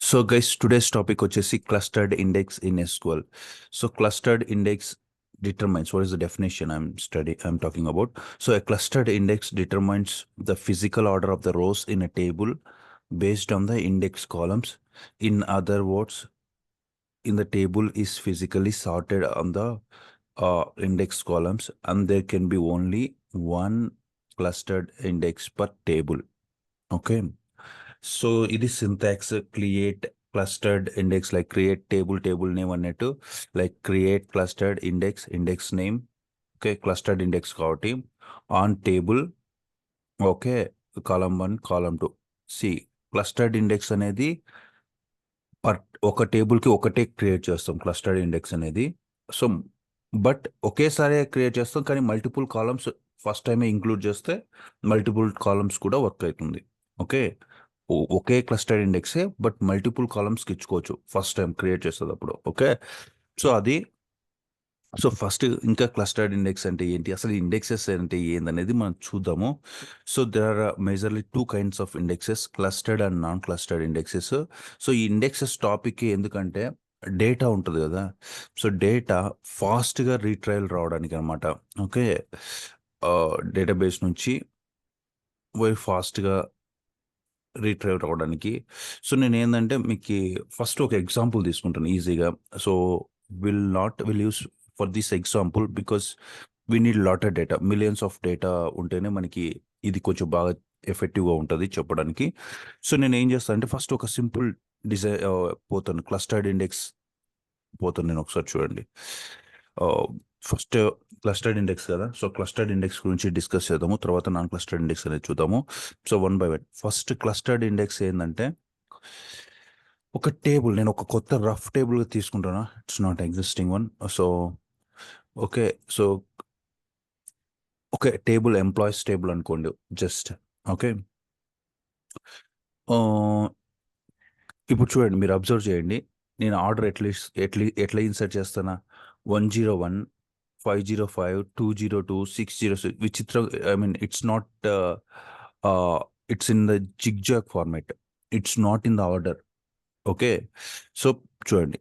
So guys, today's topic is clustered index in SQL. So clustered index determines what is the definition I'm talking about. So a clustered index determines the physical order of the rows in a table based on the index columns. In other words, in the table is physically sorted on the index columns, and there can be only one clustered index per table. Okay. So it is syntax create clustered index, like create table name అన్నట్టు, like create clustered index name. Okay, clustered index కాబట్టి on table. Okay, column 1 column 2. See clustered index అనేది per ఒక table కి ఒకటే create చేస్తాం clustered index అనేది. So but ఒకేసారి create చేస్తాం, కానీ మల్టిపుల్ కాలమ్స్ ఫస్ట్ టైమే ఇంక్లూడ్ చేస్తే మల్టిపుల్ కాలమ్స్ కూడా వర్క్ అవుతుంది. ఓకే, ఒకే క్లస్టర్డ్ ఇండెక్సే బట్ మల్టిపుల్ కాలమ్స్కి ఇచ్చుకోవచ్చు ఫస్ట్ టైం క్రియేట్ చేసేటప్పుడు. ఓకే, సో అది. సో ఫస్ట్ ఇంకా క్లస్టర్డ్ ఇండెక్స్ అంటే ఏంటి, అసలు ఇండెక్సెస్ అంటే ఏందనేది మనం చూద్దాము. So there are majorly 2 kinds of indexes, clustered and non clustered indexes. So ఈ ఇండెక్సెస్ టాపిక్ ఎందుకంటే డేటా ఉంటుంది కదా, సో డేటా ఫాస్ట్గా రీట్రయల్ రావడానికి అనమాట. ఓకే, డేటాబేస్ నుంచి ఫాస్ట్గా రీట్రైవ్ రావడానికి. సో నేను ఏంటంటే మీకు ఫస్ట్ ఒక ఎగ్జాంపుల్ తీసుకుంటాను ఈజీగా. So will use for this example because we need lot of data, millions of data ఉంటేనే మనకి ఇది కొంచెం బాగా ఎఫెక్టివ్గా ఉంటుంది చెప్పడానికి. సో నేను ఏం చేస్తాను అంటే ఫస్ట్ ఒక సింపుల్ డిజైన్ పోతాను, క్లస్టర్డ్ ఇండెక్స్ పోతాను నేను. ఒకసారి చూడండి, ఫస్ట్ క్లస్టర్డ్ ఇండెక్స్ కదా, సో క్లస్టర్డ్ ఇండెక్స్ గురించి డిస్కస్ చేద్దాము, తర్వాత నాన్ క్లస్టర్డ్ ఇండెక్స్ అనేది చూద్దాము. So 1 by 1 first clustered index ఏంటంటే ఒక టేబుల్, నేను ఒక కొత్త రఫ్ టేబుల్ తీసుకుంటాను, it's not existing one. So okay, so okay, table employees table అనుకోండి జస్ట్. ఓకే, ఇప్పుడు చూడండి, మీరు అబ్జర్వ్ చేయండి, నేను ఆర్డర్ ఎట్లా ఇన్సర్ట్ చేస్తానా, 101 505 202 606 విచిత్రం. I mean it's not, it's in the zigzag format, it's not in the order. Okay, so చూడండి,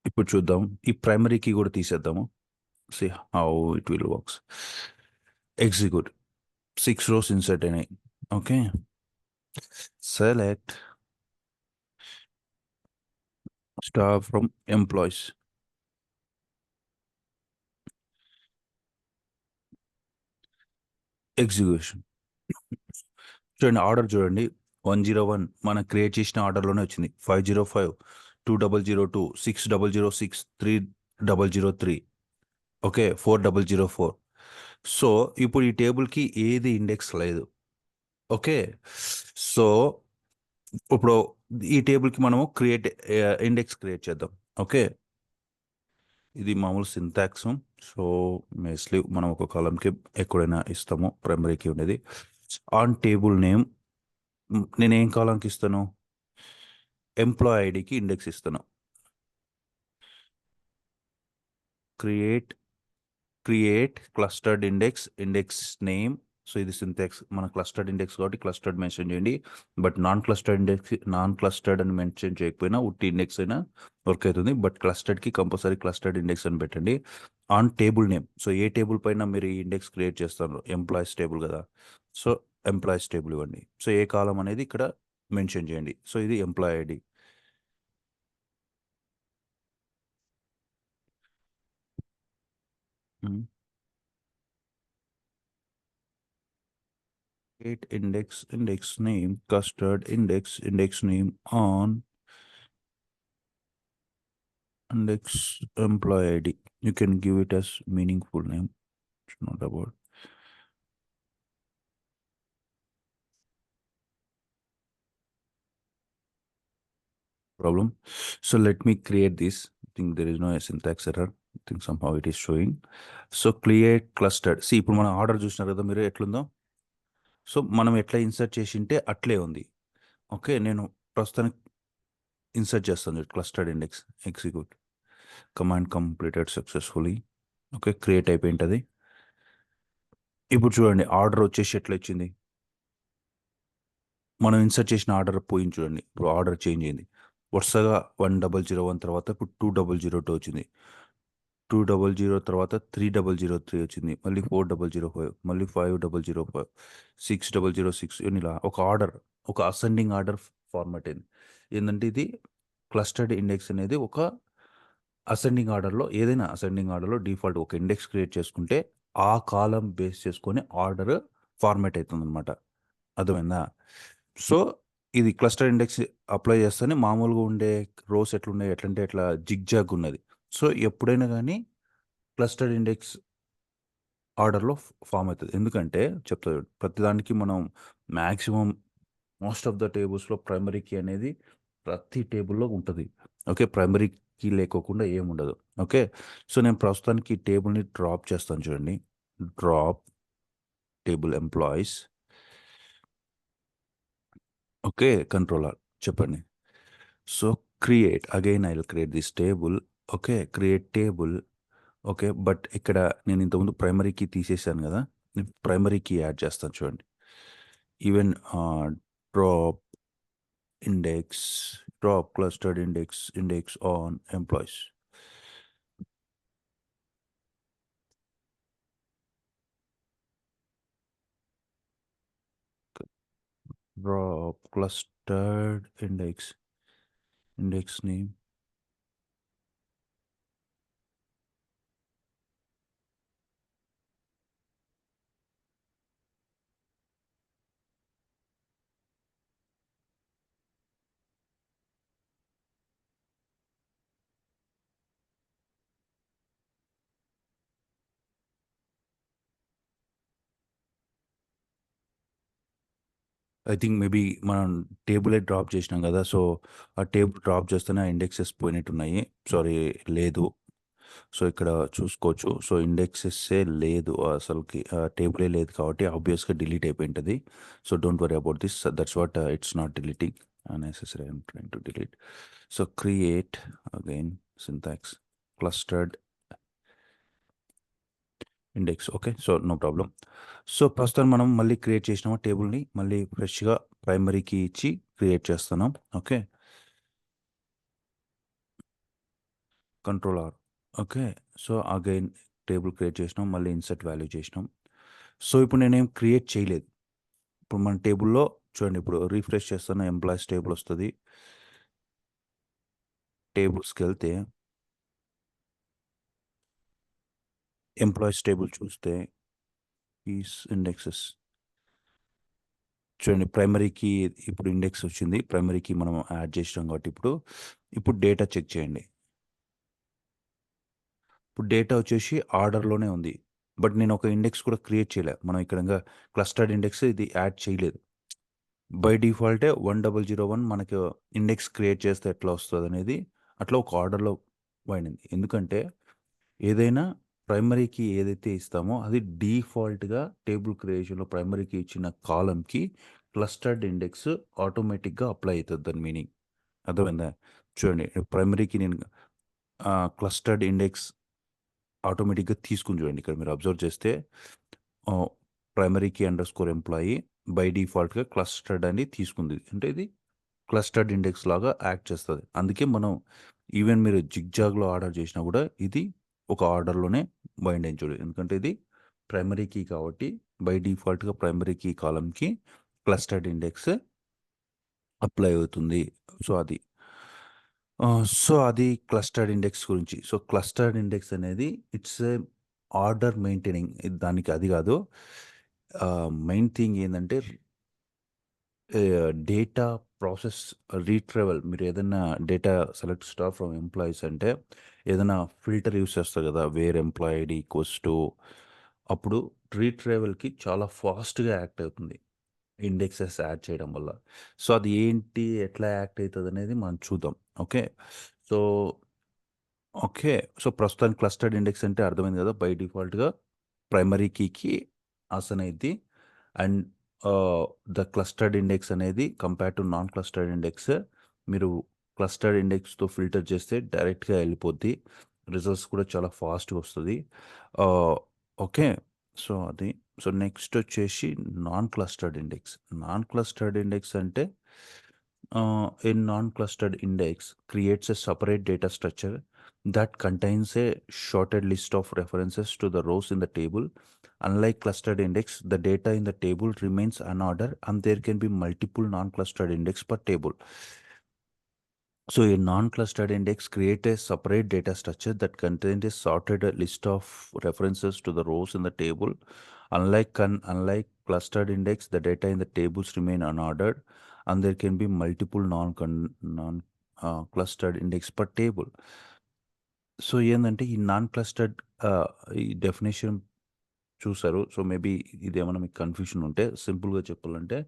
ఇప్పుడు చూద్దాం, ఈ ప్రైమరీ కీ కూడా తీసేద్దాము. See how it will works. Execute, 6 rows insert అయినాయి. Okay, select star from employees. Execution. చూడండి, order చూడండి, 101 మనం క్రియేట్ చేసిన ఆర్డర్లోనే వచ్చింది, 505 2002 6006 3003. ఓకే, 4004. సో ఇప్పుడు ఈ టేబుల్కి ఏది ఇండెక్స్ లేదు. ఓకే, సో ఇప్పుడు ఈ టేబుల్కి మనము ఇండెక్స్ క్రియేట్ చేద్దాం. ఓకే, ఇది మామూలు సింటాక్స్. సో మేస్లీ మనం ఒక కాలంకి ఎక్కడైనా ఇస్తాము, ప్రైమరీకి ఉండేది. ఆన్ టేబుల్ నేమ్ నేను ఏం కాలంకి ఇస్తాను, ఎంప్లాయ్ ఐడికి ఇండెక్స్ ఇస్తాను. Create clustered index name. So ఇది సింటాక్స్, మన క్లస్టర్డ్ ఇండెక్స్ కాబట్టి క్లస్టర్డ్ మెన్షన్ చేయండి, బట్ నాన్ క్లస్టర్డ్ అని మెన్షన్ చేయకపోయినా ఉట్టి ఇండెక్స్ అయినా వర్క్ అవుతుంది, బట్ క్లస్టర్డ్కి కంపల్సరీ క్లస్టర్డ్ ఇండెక్స్ అని పెట్టండి. ఆన్ టేబుల్ నేమ్, సో ఏ టేబుల్ పైన మీరు ఈ ఇండెక్స్ క్రియేట్ చేస్తారు, ఎంప్లాయీస్ టేబుల్ కదా, సో ఎంప్లాయీస్ టేబుల్ ఇవ్వండి. సో ఏ కాలం అనేది ఇక్కడ మెన్షన్ చేయండి. సో ఇది employee ID. Create index name, custard index name on index employee ID. You can give it as meaningful name. It's not about problem. So let me create this. I think there is no syntax error. I think somehow it is showing. So create clustered. See, ఇప్పుడు మనం order చూసినారు కదా మీరు ఎట్లుందో. So మనం ఎట్లా insert చేసింటే అట్లే ఉంది. ఓకే, నేను ప్రస్తుతానికి ఇన్సర్ట్ చేస్తాను clustered index. Execute, command completed successfully. Okay, create అయిపోయింది. ఇప్పుడు చూడండి ఆర్డర్ వచ్చేసి ఎట్లా వచ్చింది. మనం ఇన్సర్ట్ చేసిన ఆర్డర్ పోయింది చూడండి. ఇప్పుడు ఆర్డర్ చేంజ్ అయింది. వరుసగా 1001 తర్వాత ఇప్పుడు 2002 వచ్చింది. 200 తర్వాత 3003 వచ్చింది. మళ్ళీ 4005 మళ్ళీ 5005 6006 ఇలా ఒక ఆర్డర్, ఒక అసెండింగ్ ఆర్డర్ ఫార్మాట్ అయింది. ఏంటంటే ఇది క్లస్టర్డ్ ఇండెక్స్ అనేది ఒక అసెండింగ్ ఆర్డర్లో, ఏదైనా అసెండింగ్ ఆర్డర్లో డిఫాల్ట్ ఒక ఇండెక్స్ క్రియేట్ చేసుకుంటే ఆ కాలం బేస్ చేసుకొని ఆర్డర్ ఫార్మాట్ అవుతుంది అనమాట. అర్థమైందా? సో ఇది క్లస్టర్ ఇండెక్స్ అప్లై చేస్తేనే మామూలుగా ఉండే రోస్ ఎట్లున్నాయి, ఎట్లంటే ఎట్లా జిగ్జాగ్ ఉన్నది. సో ఎప్పుడైనా కానీ క్లస్టర్ ఇండెక్స్ ఆర్డర్‌లో ఫార్మ్ అయితది. ఎందుకంటే చెప్తా చూడు. ప్రతిదానికి మనం మాక్సిమం మోస్ట్ ఆఫ్ ద టేబుల్స్‌లో ప్రైమరీ కీ అనేది ప్రతి టేబుల్‌లో ఉంటది. ఓకే. ప్రైమరీ కీ లేకోకుండా ఏముండదు. ఓకే. సో, నేను ప్రస్తుతానికి ఈ టేబుల్‌ని డ్రాప్ చేస్తాను చూడండి. Drop table employees. Okay. Control R చెప్పండి. So, create again I will create this table. Okay. Create table. Okay. But ఇక్కడ నేను ఇంతకుముందు ప్రైమరీ కీ తీసేసాను గదా! నేను ప్రైమరీ కీ యాడ్ చేస్తాను చూడండి. Even drop drop clustered index on employees. Drop clustered index name. I think maybe మనం టేబులే drop చేసినాం కదా! సో, ఆ టేబుల్ డ్రాప్ చేస్తేనే ఆ ఇండెక్సెస్ పోయినట్టున్నాయి. సారీ లేదు. సో, ఇక్కడ చూసుకోవచ్చు. సో, ఇండెక్సెస్సే లేదు అసలకి. టేబులే లేదు కాబట్టి ఆబ్వియస్‌గా డిలీట్ అయిపోయుంటది. So, don't worry about this. That's what it's not deleting. Unnecessary I am trying to delete. So, create again syntax clustered index. Okay. So, no problem. So, ప్రస్తుతం మనం మళ్ళీ క్రియేట్ చేసినాము టేబుల్‌ని. మళ్ళీ ఫ్రెష్‌గా ప్రైమరీ కీ ఇచ్చి create చేస్తున్నాం. Okay. Control R. Okay. So, again table create చేసినాం. మళ్ళీ ఇన్సర్ట్ వాల్యూ చేసినాం. సో, ఇప్పుడు నేనేం క్రియేట్ చేయలేదు. ఇప్పుడు మన టేబుల్‌లో చూడండి, ఇప్పుడు రిఫ్రెష్ చేస్తున్న ఎంప్లాయీస్ టేబుల్ వస్తది. టేబుల్స్‌కెళ్తే ఎంప్లాయీస్ టేబుల్ చూస్తే ఈస్ ఇండెక్సెస్ చూడండి, ప్రైమరీకి ఇప్పుడు ఇండెక్స్ వచ్చింది. ప్రైమరీకి మనం యాడ్ చేసినాం కాబట్టి ఇప్పుడు డేటా చెక్ చేయండి. ఇప్పుడు డేటా వచ్చేసి ఆర్డర్‌లోనే ఉంది. బట్ నేను ఒక ఇండెక్స్ కూడా క్రియేట్ చేయలే. మనం ఇక్కడ ఇంగా క్లస్టర్డ్ ఇండెక్స్ ఇది యాడ్ చేయలేదు. బై డిఫాల్టే 1001 మనకు ఇండెక్స్ క్రియేట్ చేస్తే ఎట్లా వస్తదనేది అట్లా ఒక ఆర్డర్‌లో పోయింది. ఎందుకంటే ఏదైనా ప్రైమరీ కీ ఏదైతే ఇస్తామో అది డిఫాల్ట్‌గా టేబుల్ క్రియేషన్‌లో ప్రైమరీ కీ ఇచ్చిన కాలమ్‌కి క్లస్టర్డ్ ఇండెక్స్ ఆటోమేటిక్‌గా అప్లై అయితది దాని మీనింగ్. అర్థమైందా? చూడండి, ప్రైమరీ కీ నేను క్లస్టర్డ్ ఇండెక్స్ ఆటోమేటిక్‌గా తీసుకొని చూడండి. ఇక్కడ మీరు అబ్జర్వ్ చేస్తే ఆహ్, primary key underscore employee by డిఫాల్ట్‌గా క్లస్టర్డ్ అని తీసుకుంది. అంటే ఇది క్లస్టర్డ్ ఇండెక్స్ లాగా యాక్ట్ చేస్తది. అందుకే మనం ఈవెన్ మీరు జిగ్‌జాగ్‌లో ఆర్డర్ చేసినా కూడా ఇది ఒక ఆర్డర్‌లోనే బైండ్ అయింది చూడు. ఎందుకంటే ఇది ప్రైమరీ కీ కాబట్టి బై డిఫాల్ట్‌గా ప్రైమరీ కీ కాలమ్‌కి క్లస్టర్డ్ ఇండెక్స్ అప్లై అవుతుంది. సో, అది. సో, అది క్లస్టర్డ్ ఇండెక్స్ గురించి. సో, క్లస్టర్డ్ ఇండెక్స్ అనేది ఇట్స్ ఏ ఆర్డర్ మెయింటైనింగ్. దానికి అది కాదు. మెయిన్ థింగ్ ఏందంటే డేటా ప్రాసెస్ రీట్రైవల్. మీరు ఏదన్నా data select star from employees అంటే ఏదైనా ఫిల్టర్ యూస్ చేస్తారు కదా! Where employee ID equals to అప్పుడు రీట్రైవల్‌కి చాలా ఫాస్ట్‌గా యాక్ట్ అవుతుంది. ఇండెక్సెస్ యాడ్ చేయడం వల్ల. సో, అది ఏంటి? ఎట్లా యాక్ట్ అయితదనేది మనం చూద్దాం. ఓకే. So, okay. సో, ప్రస్తుతానికి క్లస్టర్డ్ ఇండెక్స్ అంటే అర్థమైంది కదా! బై డిఫాల్ట్‌గా ప్రైమరీ కీకి అసైన్ అయిద్ది. అండ్ ద క్లస్టర్డ్ ఇండెక్స్ అనేది compare to non clustered index మీరు క్లస్టర్డ్ ఇండెక్స్‌తో ఫిల్టర్ చేస్తే డైరెక్ట్‌గా ఎళ్ళిపోద్ది. రిజల్ట్స్ కూడా చాలా ఫాస్ట్‌గా వస్తది. ఆహ్, ఓకే. సో, అది. సో నెక్స్ట్ వచ్చేసి non clustered index. Non clustered index అంటే a non-clustered index creates a separate data structure that contains a shorted list of references to the rows in the table. Unlike clustered index, the data in the table remains unordered and there can be multiple non-clustered index per table. So a non-clustered index creates a separate data structure that contains a sorted list of references to the rows in the table. Unlike clustered index, the data in the tables remain unordered, and there can be multiple non clustered index per table. So ఏంటంటే ఈ non clustered ఈ definition చూసారు. So maybe ఇదేమన్నా మీకు confusion ఉంటే సింపుల్గా చెప్పాలంటే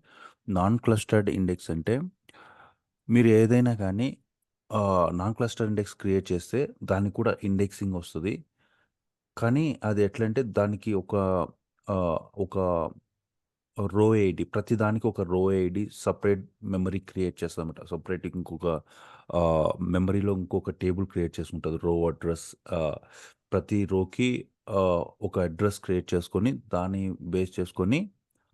non clustered index అంటే మీరు ఏదైనా కానీ నాన్ క్లస్టర్ ఇండెక్స్ క్రియేట్ చేస్తే దానికి కూడా ఇండెక్సింగ్ వస్తుంది. కానీ అది ఎట్లంటే దానికి ఒక రో ఐడి, ప్రతి దానికి ఒక row ID separate memory create చేస్తుందన్నమాట. సపరేట్ ఇంకొక మెమరీలో ఇంకొక టేబుల్ క్రియేట్ చేసుకుంటుంది. రో అడ్రస్ ప్రతి రోకి ఒక అడ్రస్ క్రియేట్ చేసుకొని దాన్ని బేస్ చేసుకొని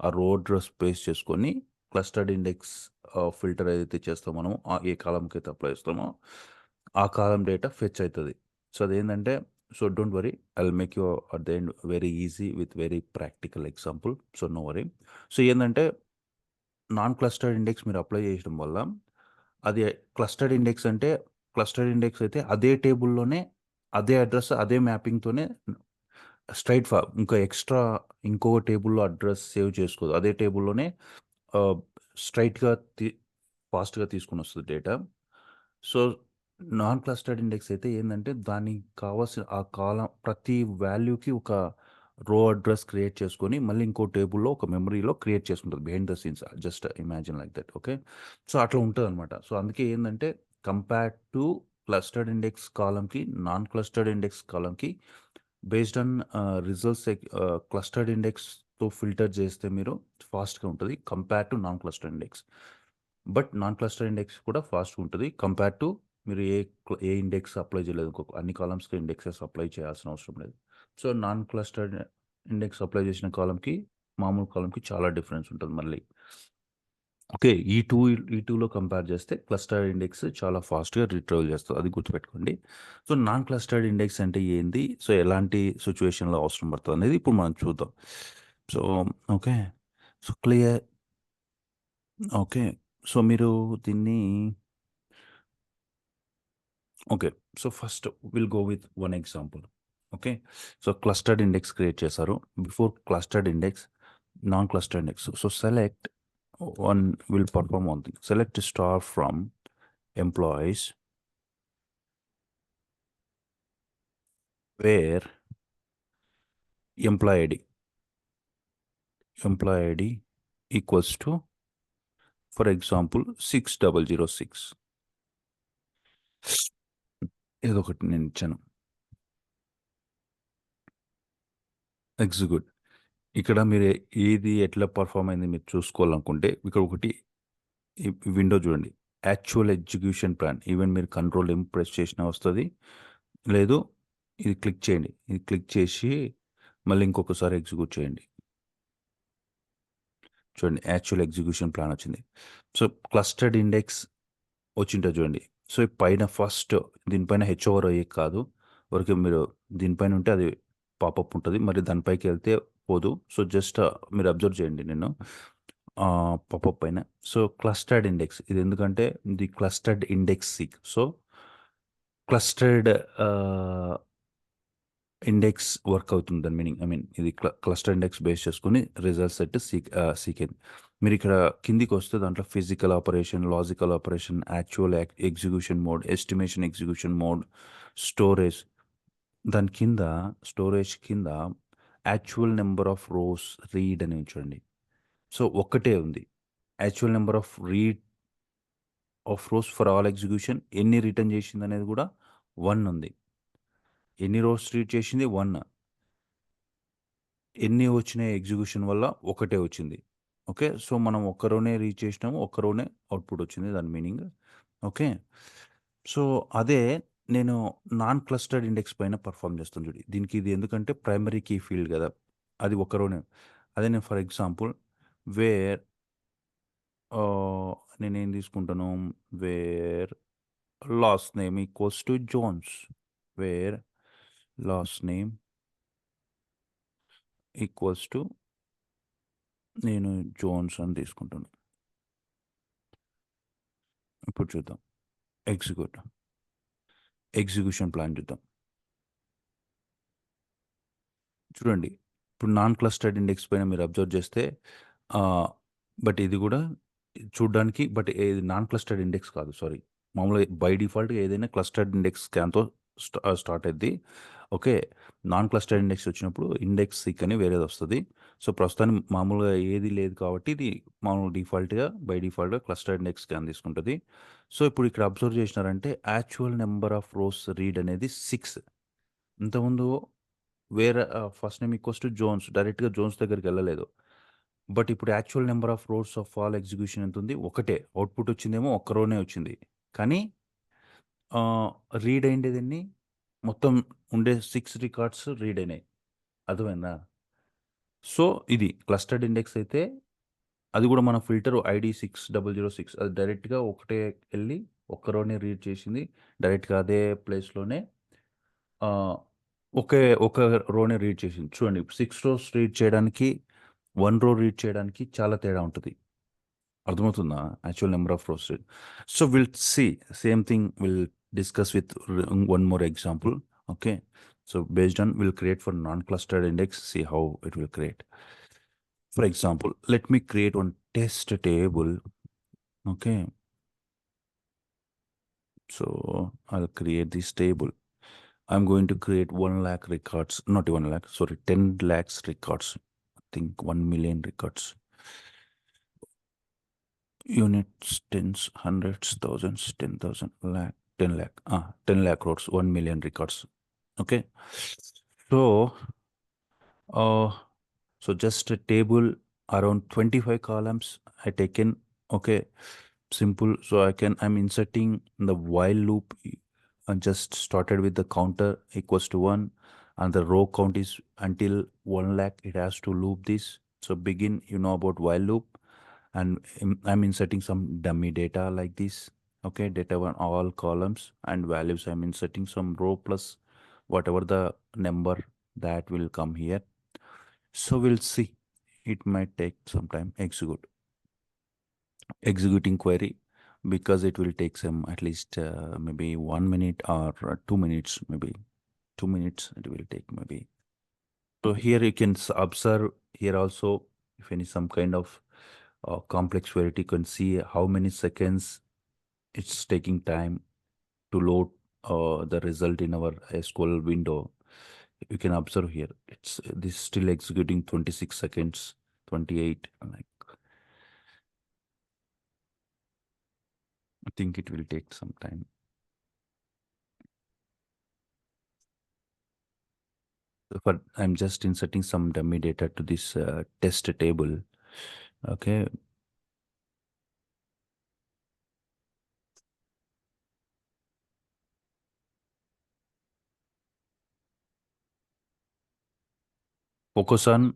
ఆ రో అడ్రస్ బేస్ చేసుకొని క్లస్టర్డ్ ఇండెక్స్ ఫిల్టర్ ఏదైతే చేస్తామో మనం ఏ కాలంకి అయితే అప్లై చేస్తామో ఆ కాలం డేటా ఫెచ్ అవుతుంది. సో అదేంటంటే so don't worry, I will make you at the end very easy with very practical example. So no worry. So ఏంటంటే నాన్ క్లస్టర్డ్ ఇండెక్స్ మీరు అప్లై చేయడం వల్ల అది క్లస్టర్డ్ ఇండెక్స్ అంటే క్లస్టర్డ్ ఇండెక్స్ అయితే అదే టేబుల్లోనే అదే అడ్రస్ అదే మ్యాపింగ్తోనే స్ట్రైట్ ఇంకా ఎక్స్ట్రా ఇంకో టేబుల్లో అడ్రస్ సేవ్ చేసుకోదు. అదే టేబుల్లోనే స్ట్రైట్గా ఫాస్ట్గా తీసుకుని వస్తుంది data. So non clustered index అయితే ఏంటంటే దానికి కావాల్సిన ఆ కాలం ప్రతి వాల్యూకి ఒక రో అడ్రస్ క్రియేట్ చేసుకొని మళ్ళీ ఇంకో టేబుల్లో ఒక మెమరీలో క్రియేట్ చేసుకుంటుంది behind the scenes. Just imagine like that. Okay, so అట్లా ఉంటుంది అనమాట. సో అందుకే ఏంటంటే కంపేర్ టు క్లస్టర్డ్ ఇండెక్స్ కాలంకి నాన్ క్లస్టర్డ్ ఇండెక్స్ కాలంకి బేస్డ్ ఆన్ రిజల్ట్స్ క్లస్టర్డ్ ఇండెక్స్తో ఫిల్టర్ చేస్తే మీరు ఫాస్ట్గా ఉంటుంది compare to non clustered index. But non cluster index కూడా ఫాస్ట్గా ఉంటుంది కంపేర్ టు మీరు ఏ ఇండెక్స్ అప్లై చేయలేదు. అన్ని కాలమ్స్కి ఇండెక్సెస్ అప్లై చేయాల్సిన అవసరం లేదు. So non clustered index apply చేసిన కాలంకి మామూలు కాలంకి చాలా డిఫరెన్స్ ఉంటుంది మళ్ళీ. ఓకే, ఈ టూలో కంపేర్ చేస్తే క్లస్టర్డ్ ఇండెక్స్ చాలా ఫాస్ట్గా రిట్రైవ్ చేస్తుంది, అది గుర్తుపెట్టుకోండి. సో నాన్ క్లస్టర్డ్ ఇండెక్స్ అంటే ఏంది, సో ఎలాంటి సిచ్యువేషన్లో అవసరం పడుతుంది అనేది ఇప్పుడు మనం చూద్దాం. So okay, so clear. Okay, so మీరు దీన్ని okay, so first will go with one example. Okay, so clustered index create చేశారు. Before clustered index, non clustered index. So select one, will perform one thing. Select star from employees where employee ID equals to for example 6006. ఏదో ఒకటి నేను ఇచ్చాను. Execute. ఇక్కడ మీరు ఏది ఎట్లా perform అయింది మీరు చూసుకోవాలనుకుంటే ఇక్కడ ఒకటి ఈ విండో చూడండి, యాక్చువల్ ఎగ్జిక్యూషన్ ప్లాన్. ఈవెన్ మీరు కంట్రోల్ ప్రెస్ చేసినా వస్తుంది, లేదు ఇది క్లిక్ చేయండి. ఇది క్లిక్ చేసి మళ్ళీ ఇంకొకసారి ఎగ్జిక్యూట్ చేయండి. చూడండి, యాక్చువల్ ఎగ్జిక్యూషన్ ప్లాన్ వచ్చింది. సో క్లస్టర్డ్ ఇండెక్స్ వచ్చింటుంది చూడండి. సో పైన ఫస్ట్ దీనిపైన హెచ్ఓవర్ అయ్యే కాదు, వరకు మీరు దీనిపైన ఉంటే అది పాపప్ ఉంటుంది, మరి దానిపైకి వెళ్తే పోదు. సో జస్ట్ మీరు అబ్జర్వ్ చేయండి నేను పాపప్ పైన. సో క్లస్టర్డ్ ఇండెక్స్ ఇది ఎందుకంటే ఇది clustered index seek. So clustered index work అవుతుంది దాని మీనింగ్. ఐ మీన్ ఇది క్లస్టర్ ఇండెక్స్ బేస్ చేసుకుని రిజల్ట్ సెట్ సీకెండ్. మీరు ఇక్కడ కిందికి వస్తే దాంట్లో physical operation, logical operation, actual execution mode, estimation execution mode, storage. దాని కింద స్టోరేజ్ కింద actual number of rows read అని చూడండి. సో ఒక్కటే ఉంది, actual number of rose for all execution. ఎన్ని రిటర్న్ చేసింది అనేది కూడా 1 ఉంది. ఎన్ని రోస్ రీడ్ చేసింది 1, ఎన్ని వచ్చినాయి ఎగ్జిక్యూషన్ వల్ల ఒకటే వచ్చింది. ఓకే, సో మనం ఒక్క రోనే రీచ్ చేసినాము, ఒక్క రోనే అవుట్పుట్ వచ్చింది దాని మీనింగ్. ఓకే, సో అదే నేను నాన్ క్లస్టర్డ్ ఇండెక్స్ పైన పర్ఫామ్ చేస్తాను చూడండి. దీనికి ఇది ఎందుకంటే ప్రైమరీ కీ ఫీల్డ్ కదా, అది ఒక్క రోనే. అదే నేను ఫర్ ఎగ్జాంపుల్ వేర్ నేనేం తీసుకుంటాను, where last name equals to Jones, where last name equals to నేను జోన్స్ అని తీసుకుంటాను. ఇప్పుడు చూద్దాం, ఎగ్జిక్యూషన్ ప్లాన్ చూద్దాం. చూడండి, ఇప్పుడు నాన్ క్లస్టర్డ్ ఇండెక్స్ పైన మీరు అబ్జర్వ్ చేస్తే బట్ ఇది కూడా చూడడానికి, బట్ ఇది నాన్ క్లస్టర్డ్ ఇండెక్స్ కాదు, సారీ. మామూలుగా బై డిఫాల్ట్గా ఏదైనా క్లస్టర్డ్ ఇండెక్స్ స్కాన్తో స్టార్ట్ అయింది. ఓకే, నాన్ క్లస్టర్డ్ ఇండెక్స్ వచ్చినప్పుడు ఇండెక్స్ సిక్ అని వేరేది వస్తుంది. సో ప్రస్తుతానికి మామూలుగా ఏది లేదు కాబట్టి ఇది మామూలు బై డిఫాల్ట్గా క్లస్టర్డ్ ఇండెక్స్ స్కాన్ తీసుకుంటుంది. సో ఇప్పుడు ఇక్కడ అబ్జర్వ్ చేసినారంటే actual number of rows read అనేది 6. ఇంతకుముందు వేరే first name equals to Jones, డైరెక్ట్గా జోన్స్ దగ్గరికి వెళ్ళలేదు. బట్ ఇప్పుడు actual number of rows of all execution ఎంత ఉంది, ఒకటే. అవుట్పుట్ వచ్చిందేమో ఒక్క రోనే వచ్చింది, కానీ రీడ్ అయిండేదాన్ని మొత్తం ఉండే 6 రికార్డ్స్ రీడ్ అయినాయి. అర్థమైందా? సో ఇది క్లస్టర్డ్ ఇండెక్స్ అయితే, అది కూడా మన ఫిల్టర్ ఐడి 6006, అది డైరెక్ట్గా ఒకటే వెళ్ళి ఒక్క రోని రీడ్ చేసింది. డైరెక్ట్గా అదే ప్లేస్లోనే ఒక రోనే రీడ్ చేసింది. చూడండి, 6 రోస్ రీడ్ చేయడానికి 1 రో రీడ్ చేయడానికి చాలా తేడా ఉంటుంది. అర్థమవుతుందా? Actual number of rows read. So will see same thing, will discuss with one more example. Okay, so based on, we'll create for non-clustered index, see how it will create. For example, let me create one test table. Okay, so I'll create this table. I'm going to create 1 lakh records, not 1 lakh, sorry, 10 lakhs records. I think 1 million records. Units, tens, hundreds, thousands, 10,000, lakh, 10 lakh, 10 lakh rows, 1 million records. Okay, so uh, so just a table around 25 columns I taken. Okay, simple. So I'm inserting the while loop. I just started with the counter equals to 1, and the row count is until 1 lakh. It has to loop this. So begin, you know about while loop, and I'm inserting some dummy data like this. Okay, data one all columns and values. I'm inserting some row plus whatever the number that will come here. So we'll see. It might take some time. Executing query, because it will take some at least maybe 1 minute or 2 minutes, maybe 2 minutes it will take maybe. So here you can observe here also, if any some kind of complex query, you can see how many seconds it's taking time to load the result in our SQL window. You can observe here, it's this still executing 26 seconds, 28, like I think it will take some time. But I'm just inserting some dummy data to this test table. Okay, focus on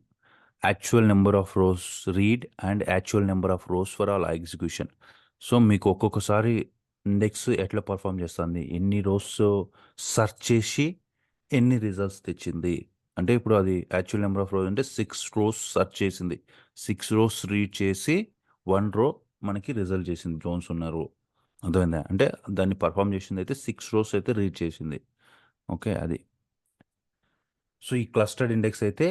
actual number of rows read and actual number of rows for all execution. So మీకు ఒక్కొక్కసారి index ఎట్లా perform చేస్తుంది, ఎన్ని rose search చేసి ఎన్ని results తెచ్చింది అంటే, ఇప్పుడు అది యాక్చువల్ నెంబర్ ఆఫ్ రోస్ అంటే 6 రోస్ సెర్చ్ చేసింది, 6 రోస్ రీడ్ చేసి 1 రో మనకి రిజల్ట్ చేసింది, జోన్స్ ఉన్న రో. అర్థమైందా? అంటే దాన్ని పర్ఫామ్ చేసింది అయితే 6 రోస్ అయితే రీడ్ చేసింది. ఓకే, అది. సో ఈ క్లస్టర్డ్ ఇండెక్స్ అయితే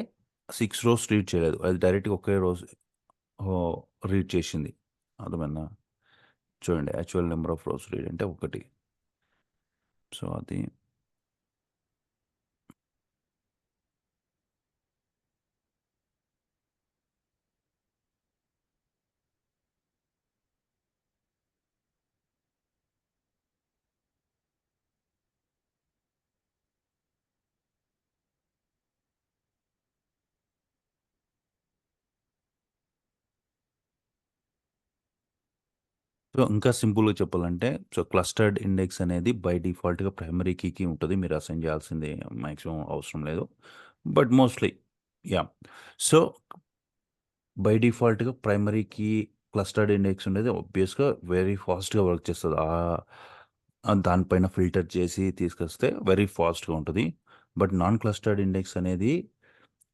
6 రోస్ రీడ్ చేయలేదు, అది డైరెక్ట్గా ఒకే రోజు రీడ్ చేసింది. అర్థమైందా? చూడండి, actual number of rows read అంటే 1. సో అది సో ఇంకా సింపుల్గా చెప్పాలంటే, సో క్లస్టర్డ్ ఇండెక్స్ అనేది బై డిఫాల్ట్గా ప్రైమరీ కీకి ఉంటుంది, మీరు అసైన్ చేయాల్సింది మ్యాక్సిమం అవసరం లేదు, but mostly yeah. So by డిఫాల్ట్‌గా ప్రైమరీకి క్లస్టర్డ్ ఇండెక్స్ ఉండేది ఆబ్వియస్‌గా వెరీ ఫాస్ట్‌గా వర్క్ చేస్తది. దానిపైన ఫిల్టర్ చేసి తీసుకొస్తే వెరీ ఫాస్ట్‌గా ఉంటది. బట్ నాన్ క్లస్టర్డ్ ఇండెక్స్ అనేది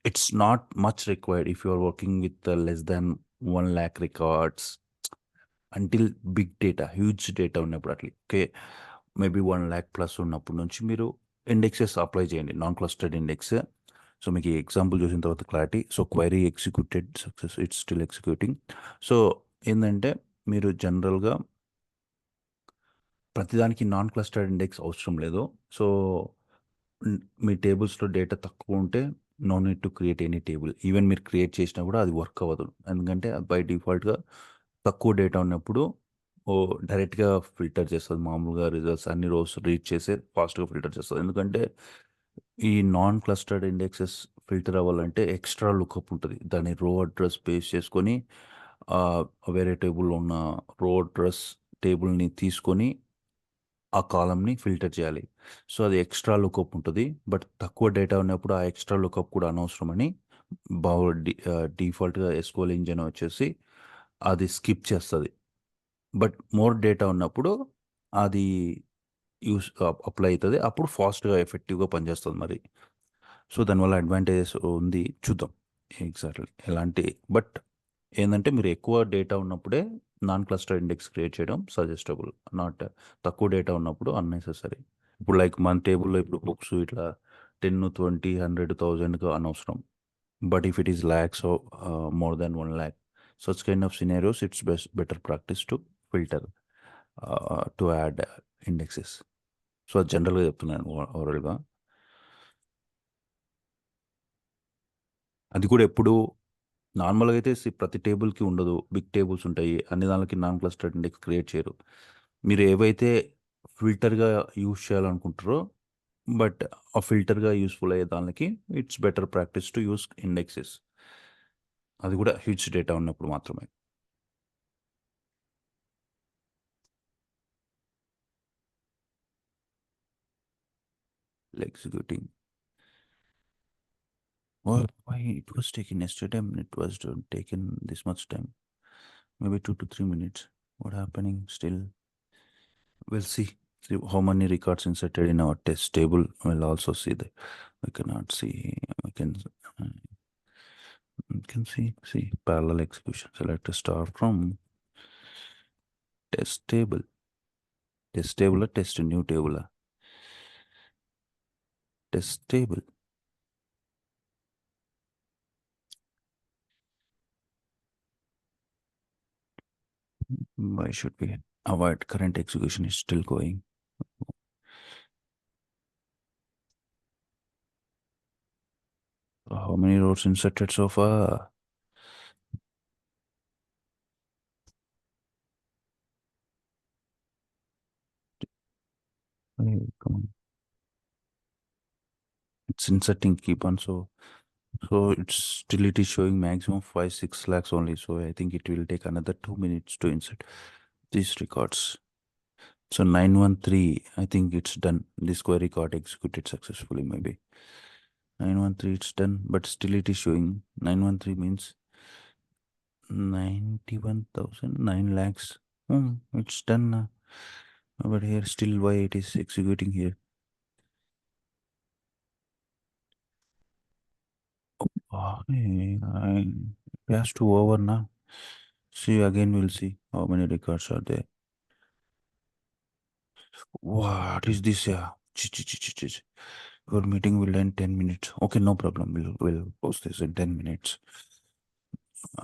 it's not much required if you are working with less than 1,00,000 records until big data, huge data ఉన్నప్పుడు అట్లా. ఓకే. మేబీ 1,00,000 ప్లస్ ఉన్నప్పుడు నుంచి మీరు ఇండెక్సెస్ అప్లై చేయండి. Non clustered index. సో మీకు ఈ ఎగ్జాంపుల్ చూసిన తర్వాత clarity. So query executed success it's still executing. So ఏంటంటే మీరు జనరల్గా ప్రతిదానికి నాన్ క్లస్టర్డ్ ఇండెక్స్ అవసరం లేదు. సో మీ టేబుల్స్లో డేటా తక్కువ ఉంటే no need to create any table. Even మీరు క్రియేట్ చేసినా కూడా అది వర్క్ అవ్వదు. ఎందుకంటే బై డిఫాల్ట్గా తక్కువ డేటా ఉన్నప్పుడు డైరెక్ట్గా ఫిల్టర్ చేస్తుంది. మామూలుగా రిజల్ట్స్ అన్ని రోస్ రీడ్ చేసి ఫాస్ట్గా ఫిల్టర్ చేస్తుంది. ఎందుకంటే ఈ నాన్ క్లస్టర్డ్ ఇండెక్సెస్ ఫిల్టర్ అవ్వాలంటే ఎక్స్ట్రా లుకప్ ఉంటుంది. దాని రో అడ్రస్ బేస్ చేసుకొని ఆ, వేరే టేబుల్లో ఉన్న రో అడ్రస్ టేబుల్ని తీసుకొని ఆ కాలమ్ని ఫిల్టర్ చేయాలి. సో అది ఎక్స్ట్రా లుకప్ ఉంటుంది. బట్ తక్కువ డేటా ఉన్నప్పుడు ఆ ఎక్స్ట్రా లుకప్ కూడా అనవసరమని బాగా డిఫాల్ట్గా ఎస్క్యూఎల్ ఇంజిన్ వచ్చేసి అది స్కిప్ చేస్తుంది. బట్ మోర్ డేటా ఉన్నప్పుడు అది యూస్ అప్లై అవుతుంది. అప్పుడు ఫాస్ట్గా ఎఫెక్టివ్గా పనిచేస్తుంది మరి. సో దానివల్ల అడ్వాంటేజెస్ ఉంది. చూద్దాం ఎగ్జాక్ట్లీ ఎలాంటి. బట్ ఏంటంటే మీరు ఎక్కువ డేటా ఉన్నప్పుడే నాన్ క్లస్టర్ ఇండెక్స్ క్రియేట్ చేయడం సజెస్టబుల్. నాట్ తక్కువ డేటా ఉన్నప్పుడు అన్నెసెసరీ. ఇప్పుడు లైక్ మన టేబుల్లో ఇప్పుడు బుక్స్ ఇట్లా 10, 20, 100, 1000 అనవసరం. But if it is lakhs more than 1,00,000 such kind of scenarios it's better practice to filter to add indexes. So అది జనరల్గా చెప్తున్నాను ఓవరాల్గా. అది కూడా ఎప్పుడు నార్మల్గా అయితే ప్రతి టేబుల్కి ఉండదు. బిగ్ టేబుల్స్ ఉంటాయి. అన్ని దానికి నాన్ క్లస్టర్డ్ ఇండెక్స్ క్రియేట్ చేయరు. మీరు ఏవైతే ఫిల్టర్గా యూస్ చేయాలనుకుంటారో బట్ ఆ ఫిల్టర్గా యూస్ఫుల్ అయ్యే దానికి it's better practice to use indexes. అది కూడా హ్యూజ్ డేటా ఉన్నప్పుడు మాత్రమే. Executing. Why it was taken yesterday and it was taken this much time? Maybe 2 to 3 minutes. What happening still? We'll see. See how many records inserted in our test table. We'll also see that. We cannot see. We can see parallel execution. Select a star from test table. Test table, test new table. Test table. Why should we avoid current execution is still going? How many rows inserted so far? Hey, come on. It's inserting keep on. So it's still it is showing maximum 5-6 lakhs only. So I think it will take another 2 minutes to insert these records. So 913, I think it's done. This query got executed successfully, maybe. 913, it's done, but still it is showing 913 means 91,000, 9 lakhs. It's done now. But here still why it is executing here? It has to over now. See again, we'll see how many records are there. What is this? Yeah. Your meeting will end 10 minutes. Okay, no problem. We'll post this in 10 minutes.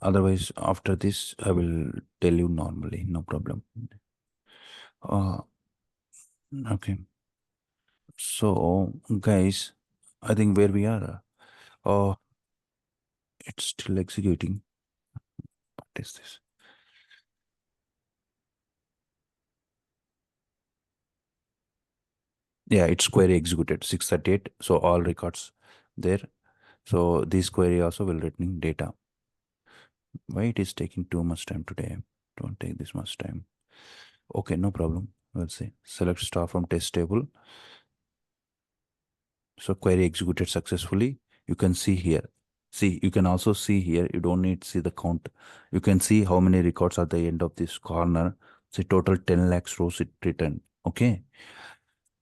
Otherwise, after this, I will tell you normally. No problem. Uh, okay. So, guys, I think where we are, it's still executing. What is this? Yeah, it's query executed 638. So all records there. So this query also will returning data. Why it is taking too much time today? Don't take this much time. Okay, no problem. We'll see. Select star from test table. So query executed successfully. You can see here. See, you can also see here, you don't need to see the count. You can see how many records at the end of this corner. So total 10 lakhs rows it written. Okay.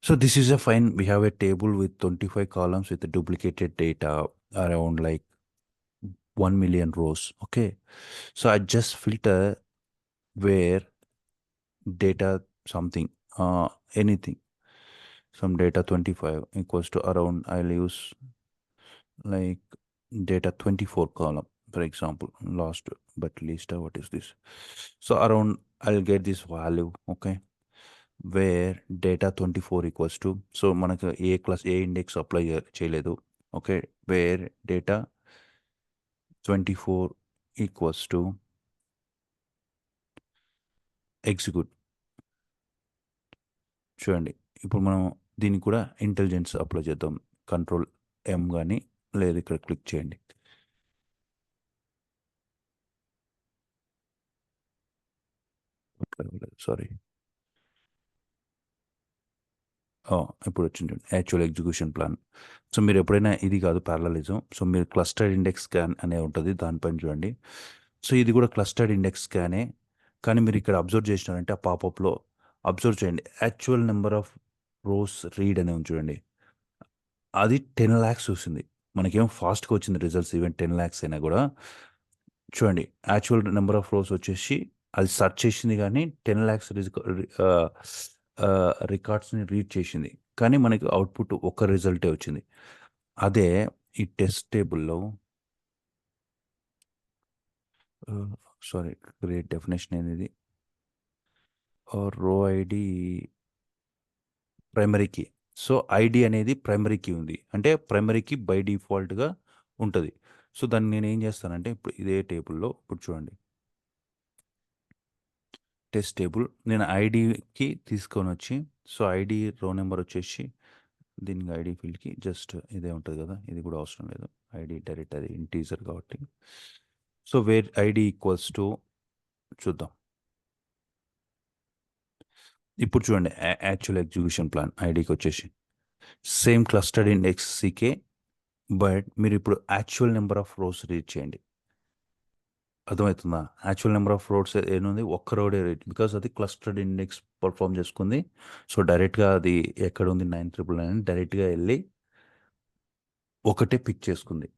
So this is a fine. We have a table with 25 columns with the duplicated data around like 1 million rows. Okay. So I just filter where data something, anything, some data 25 equals to around, I'll use like data 24 column, for example, last but least, what is this? So around, I'll get this value, okay, where data 24 equals to, so మనకు ఏ index apply చేయలేదు, okay, where data 24 equals to execute. చూడండి, ఇప్పుడు మనం దీనికి కూడా intelligence apply చేద్దాం. Control M కానీ, లేదు ఇక్కడ క్లిక్ చేయండి. సారీ, ఇప్పుడు వచ్చింది యాక్చువల్ ఎగ్జిక్యూషన్ ప్లాన్. సో మీరు ఎప్పుడైనా ఇది కాదు ప్యారలలిజం, సో మీరు క్లస్టర్డ్ ఇండెక్స్ స్కాన్ అనే ఉంటుంది, దానిపైన చూడండి. సో ఇది కూడా క్లస్టర్డ్ ఇండెక్స్ స్కానే, కానీ మీరు ఇక్కడ అబ్జర్వ్ చేసినారంటే ఆ పాపప్లో అబ్జర్వ్ చేయండి, actual number of rows read అనే ఉంది చూడండి, అది 10 lakhs చూసింది. మనకేం ఫాస్ట్గా వచ్చింది రిజల్ట్స్, ఈవెన్ 10 lakhs అయినా కూడా. చూడండి, యాక్చువల్ నెంబర్ ఆఫ్ రోస్ వచ్చేసి అది సెర్చ్ చేసింది, కానీ 10 lakhs రికార్డ్స్ని రీడ్ చేసింది, కానీ మనకి అవుట్పుట్ ఒక్క రిజల్టే వచ్చింది. అదే ఈ టెస్ట్ టేబుల్లో, సారీ, క్రియేట్ డెఫినేషన్ అనేది రో ఐడి ప్రైమరీకి. సో ఐడి అనేది ప్రైమరీకి ఉంది, అంటే ప్రైమరీకి బై డిఫాల్ట్గా ఉంటుంది. సో దాన్ని నేను ఏం చేస్తానంటే, ఇప్పుడు ఇదే టేబుల్లో ఇప్పుడు చూడండి, టెస్ట్ టేబుల్ నేను ఐడికి తీసుకొని వచ్చి, సో ఐడి రో నెంబర్ వచ్చేసి దీనికి ఐడి ఫీల్డ్కి జస్ట్ ఇదే ఉంటుంది కదా, ఇది కూడా అవసరం లేదు, ఐడి డైరెక్ట్ అది ఇంటీజర్ కాబట్టి. So where ID equals to, చూద్దాం ఇప్పుడు చూడండి, యాక్చువల్ ఎగ్జిక్యూషన్ ప్లాన్ ఐడికి వచ్చేసి same clustered index CK, but మీరు ఇప్పుడు actual number of rows read చేయండి. అర్థమవుతుందా? యాక్చువల్ నెంబర్ ఆఫ్ రోడ్స్ ఏముంది, ఒక్క రోడే రీడ్, బికాస్ అది క్లస్టర్డ్ ఇండెక్స్ పర్ఫామ్ చేసుకుంది. సో డైరెక్ట్గా అది ఎక్కడ ఉంది 9,999 డైరెక్ట్గా వెళ్ళి ఒకటే పిక్ చేసుకుంది.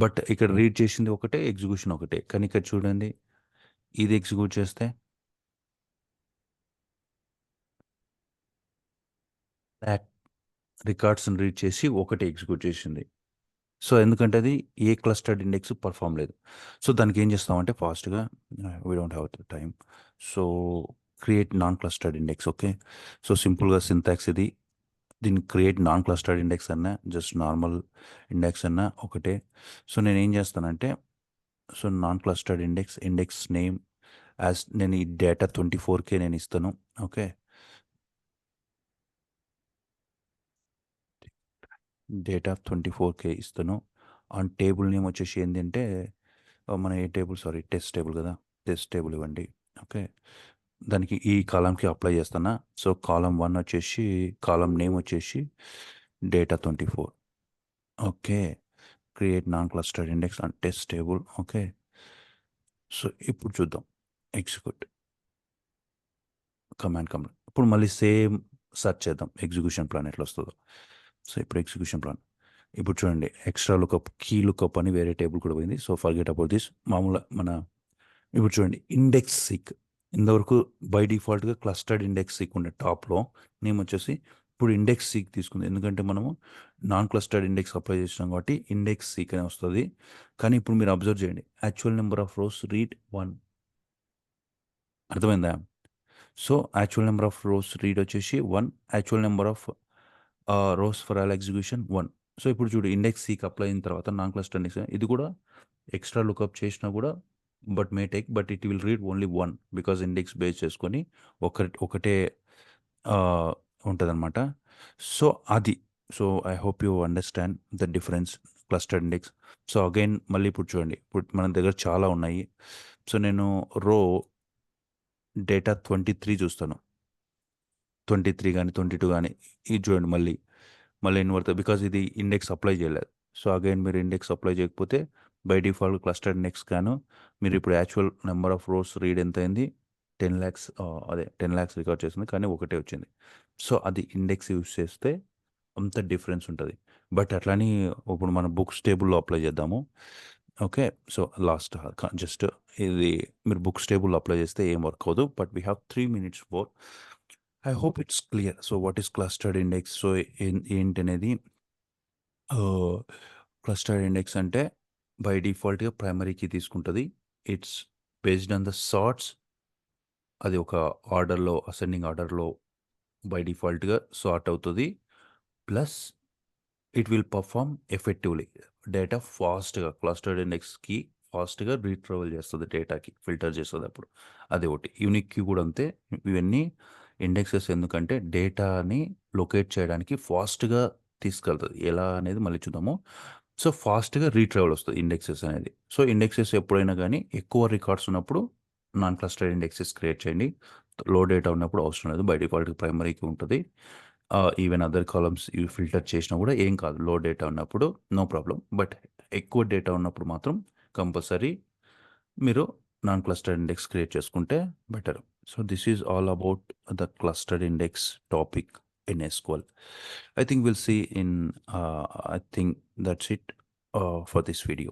బట్ ఇక్కడ రీడ్ చేసింది ఒకటే, ఎగ్జిక్యూషన్ ఒకటే, కానీ ఇక్కడ చూడండి, ఇది ఎగ్జిక్యూట్ చేస్తే రికార్డ్స్ని రీడ్ చేసి ఒకటే ఎగ్జిక్యూట్ చేసింది. సో ఎందుకంటే అది ఏ క్లస్టర్డ్ ఇండెక్స్ పర్ఫామ్ లేదు. సో దానికి ఏం చేస్తామంటే ఫాస్ట్గా, we don't have the time, so create non clustered index. Okay, so సింపుల్గా సింటాక్స్ ఇది, దీన్ని క్రియేట్ నాన్ క్లస్టర్డ్ ఇండెక్స్ అన్నా జస్ట్ నార్మల్ ఇండెక్స్ అన్నా ఒకటే. సో నేను ఏం చేస్తానంటే, so non clustered index, index name as, నేను ఈ డేటా 24K నేను ఇస్తాను. ఓకే, డేటా 24K ఇస్తాను. ఆన్ టేబుల్ నేమ్ వచ్చేసి ఏంటంటే, మన ఏ టేబుల్, సారీ టెస్ట్ టేబుల్ కదా, టెస్ట్ టేబుల్ ఇవ్వండి. ఓకే, దానికి ఈ కాలంకి అప్లై చేస్తానా. సో కాలం 1 వచ్చేసి, కాలం నేమ్ వచ్చేసి data 24. Okay, create non clustered index and test table. Okay, so ఇప్పుడు చూద్దాం, ఎగ్జిక్యూట్ కమాండ్. ఇప్పుడు మళ్ళీ సేమ్ సెర్చ్ చేద్దాం, ఎగ్జిక్యూషన్ ప్లాన్ ఎట్లా వస్తుందో. సో ఇప్పుడు ఎగ్జిక్యూషన్ ప్లాన్, ఇప్పుడు చూడండి, ఎక్స్ట్రా లుకప్, కీ లుకప్ అని వేరే టేబుల్ కూడా పోయింది. So forget about this. మామూలుగా మన ఇప్పుడు చూడండి, ఇండెక్స్ సీక్ ఇంతవరకు బై డిఫాల్ట్గా క్లస్టర్డ్ ఇండెక్స్ సీక్ ఉండే టాప్లో, నేమ్ వచ్చేసి ఇప్పుడు ఇండెక్స్ సీక్ తీసుకుంది, ఎందుకంటే మనము నాన్ క్లస్టర్డ్ ఇండెక్స్ అప్లై చేసినాం కాబట్టి ఇండెక్స్ సీక్ అని వస్తుంది. కానీ ఇప్పుడు మీరు అబ్జర్వ్ చేయండి, actual number of rows read 1. అర్థమైందా? So actual number of rows read వచ్చేసి 1, actual number of rose for all execution 1. So ఇప్పుడు చూడు, ఇండెక్స్ సీక్ అప్లై అయిన తర్వాత నాన్ క్లస్టర్ ఇండెక్స్ ఇది కూడా ఎక్స్ట్రా లుకప్ చేసినా కూడా but it will read only 1, because index base చేసుకొని ఒకటే ఉంటుంది అనమాట. సో అది, so I hope you understand the difference clustered index. So again మళ్ళీ ఇప్పుడు చూడండి, ఇప్పుడు మన దగ్గర చాలా ఉన్నాయి. సో నేను రో డేటా 23 చూస్తాను, 23 కానీ 22 కానీ, ఇది చూడండి, మళ్ళీ ఎన్ని పడుతుంది, బికాజ్ ఇది ఇండెక్స్ అప్లై చేయలేదు. సో అగైన్ మీరు ఇండెక్స్ అప్లై చేయకపోతే బై డిఫాల్ట్ క్లస్టర్డ్ ఇండెక్స్ గాను మీరు ఇప్పుడు actual number of rows read ఎంత అయింది 10 lakhs, అదే 10 lakhs రికార్డ్ చేసింది కానీ ఒకటే వచ్చింది. సో అది ఇండెక్స్ యూస్ చేస్తే అంత డిఫరెన్స్ ఉంటుంది. బట్ అట్లని ఇప్పుడు మన బుక్స్ టేబుల్లో అప్లై చేద్దాము. ఓకే, సో లాస్ట్ జస్ట్ ఇది మీరు బుక్స్ టేబుల్లో అప్లై చేస్తే ఏం వర్క్ అవ్వదు. But we have 3 minutes four. I hope it's clear. So what is clustered index? So ఏంటనేది, క్లస్టర్డ్ ఇండెక్స్ అంటే బై డిఫాల్ట్గా ప్రైమరీకి తీసుకుంటుంది. It's based on the sorts. అది ఒక ఆర్డర్లో, అసెండింగ్ ఆర్డర్లో బై డిఫాల్ట్గా సార్ట్ అవుతుంది. Plus it will perform effectively. Data ఫాస్ట్గా క్లస్టర్డ్ ఇండెక్స్కి ఫాస్ట్గా రీట్రవల్ చేస్తుంది, డేటాకి ఫిల్టర్ చేస్తుంది. అప్పుడు అది ఒకటి. యూనిక్ క్యూ కూడా అంతే. ఇవన్నీ ఇండెక్సెస్ ఎందుకంటే డేటాని లొకేట్ చేయడానికి ఫాస్ట్గా తీసుకెళ్తుంది. ఎలా అనేది మళ్ళీ చూద్దాము. సో ఫాస్ట్గా రీట్రవల్ వస్తుంది ఇండెక్సెస్ అనేది. సో ఇండెక్సెస్ ఎప్పుడైనా కానీ ఎక్కువ రికార్డ్స్ ఉన్నప్పుడు నాన్ క్లస్టర్డ్ ఇండెక్సెస్ క్రియేట్ చేయండి. లో డేటా ఉన్నప్పుడు అవసరం లేదు, బై డిఫాల్ట్ ప్రైమరీకి ఉంటుంది. ఈవెన్ అదర్ కాలమ్స్ ఇవి ఫిల్టర్ చేసినా కూడా ఏం కాదు, లో డేటా ఉన్నప్పుడు నో ప్రాబ్లం. బట్ ఎక్కువ డేటా ఉన్నప్పుడు మాత్రం కంపల్సరీ మీరు నాన్ క్లస్టర్డ్ ఇండెక్స్ క్రియేట్ చేసుకుంటే better. So this is all about the clustered index topic in SQL. I think we'll see in, I think that's it for this video.